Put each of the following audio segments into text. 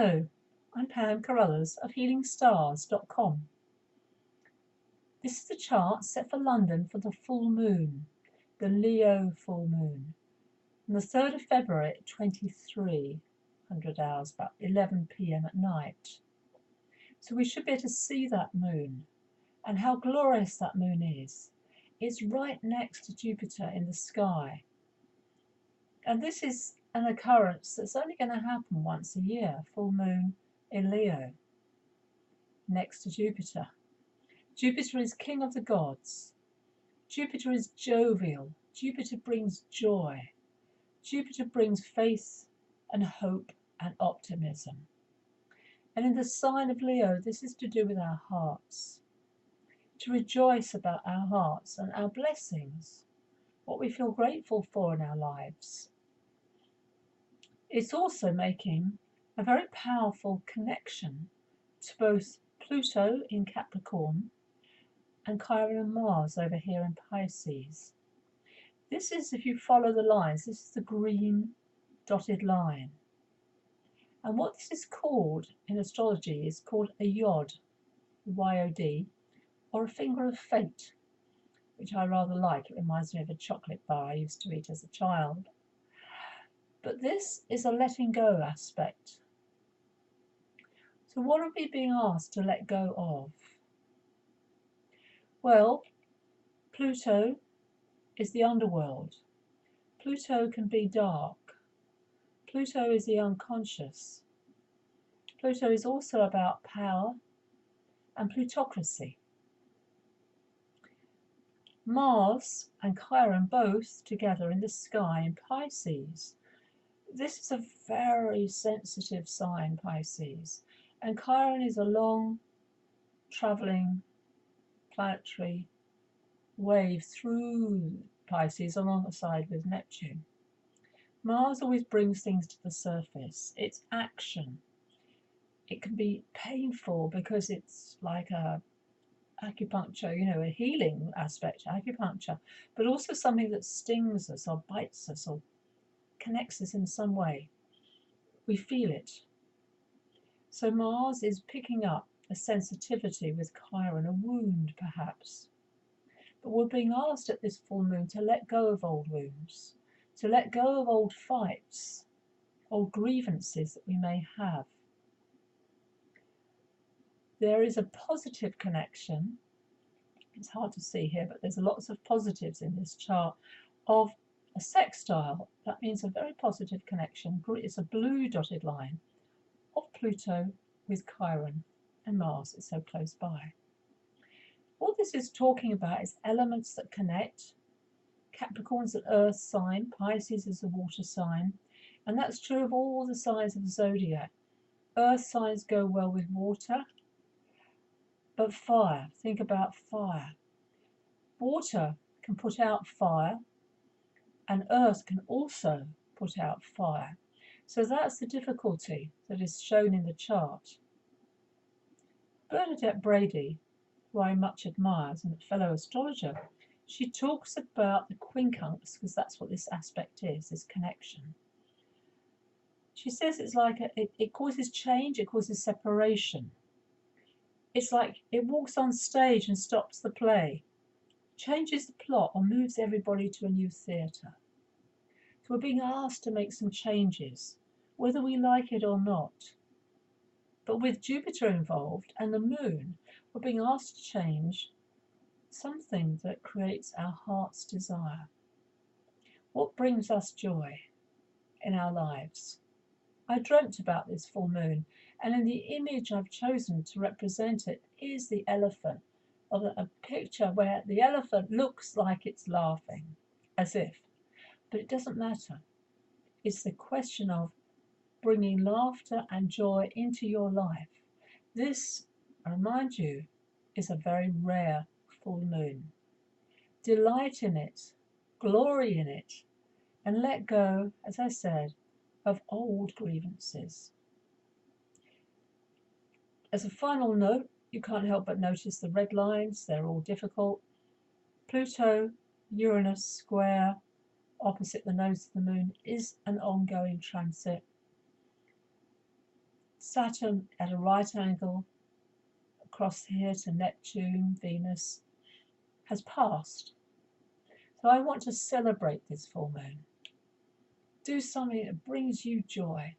Hello, I'm Pam Carruthers of HealingStars.com. This is a chart set for London for the full moon, the Leo full moon, on the 3rd of February at 2300 hours, about 11 p.m. at night. So we should be able to see that moon, and how glorious that moon is. It's right next to Jupiter in the sky. And this is an occurrence that's only going to happen once a year, full moon in Leo, next to Jupiter. Jupiter is king of the gods. Jupiter is jovial. Jupiter brings joy. Jupiter brings faith and hope and optimism. And in the sign of Leo, this is to do with our hearts. To rejoice about our hearts and our blessings, what we feel grateful for in our lives. It's also making a very powerful connection to both Pluto in Capricorn and Chiron and Mars over here in Pisces. This is, if you follow the lines, this is the green dotted line. And what this is called in astrology is called a yod, Y-O-D, or a finger of fate, which I rather like. It reminds me of a chocolate bar I used to eat as a child. But this is a letting go aspect. So what are we being asked to let go of? Well, Pluto is the underworld. Pluto can be dark. Pluto is the unconscious. Pluto is also about power and plutocracy. Mars and Chiron both together in the sky in Pisces. This is a very sensitive sign, Pisces. And Chiron is a long travelling planetary wave through Pisces alongside with Neptune. Mars always brings things to the surface. It's action. It can be painful because it's like a acupuncture, a healing aspect, acupuncture, but also something that stings us or bites us or connects us in some way. We feel it. So Mars is picking up a sensitivity with Chiron, a wound perhaps. But we're being asked at this full moon to let go of old wounds, to let go of old fights, old grievances that we may have. There is a positive connection. It's hard to see here, but there's lots of positives in this chart of a sextile. That means a very positive connection. It's a blue dotted line of Pluto with Chiron and Mars. It's so close by. What this is talking about is elements that connect. Capricorn's an earth sign, Pisces is a water sign, and that's true of all the signs of the zodiac. Earth signs go well with water, but fire, think about fire. Water can put out fire, and earth can also put out fire. So that's the difficulty that is shown in the chart. Bernadette Brady, who I much admire as a fellow astrologer, she talks about the quincunx, because that's what this aspect is, this connection. She says it's like it causes change, it causes separation. It's like it walks on stage and stops the play, changes the plot or moves everybody to a new theatre. So we're being asked to make some changes, whether we like it or not. But with Jupiter involved and the moon, we're being asked to change something that creates our heart's desire. What brings us joy in our lives? I dreamt about this full moon, and in the image I've chosen to represent it is the elephant, of a picture where the elephant looks like it's laughing, as if, but it doesn't matter. It's the question of bringing laughter and joy into your life. This, I remind you, is a very rare full moon. Delight in it, glory in it, and let go, as I said, of old grievances. As a final note, you can't help but notice the red lines. They're all difficult. Pluto, Uranus square opposite the nose of the moon is an ongoing transit. Saturn at a right angle across here to Neptune, Venus, has passed. So I want to celebrate this full moon. Do something that brings you joy,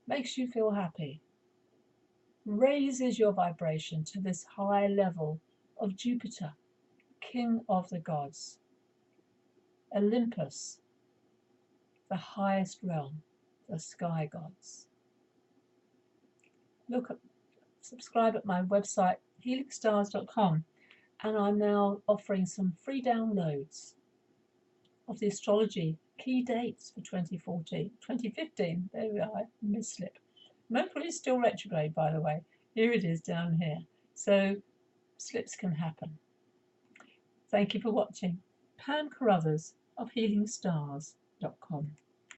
makes you feel happy, raises your vibration to this high level of Jupiter, king of the gods, Olympus, the highest realm, the sky gods. Subscribe at my website healingstars.com, and I'm now offering some free downloads of the astrology key dates for 2015. There we are, mislip. Mercury is still retrograde, by the way. Here it is down here. So slips can happen. Thank you for watching. Pam Carruthers of healingstars.com.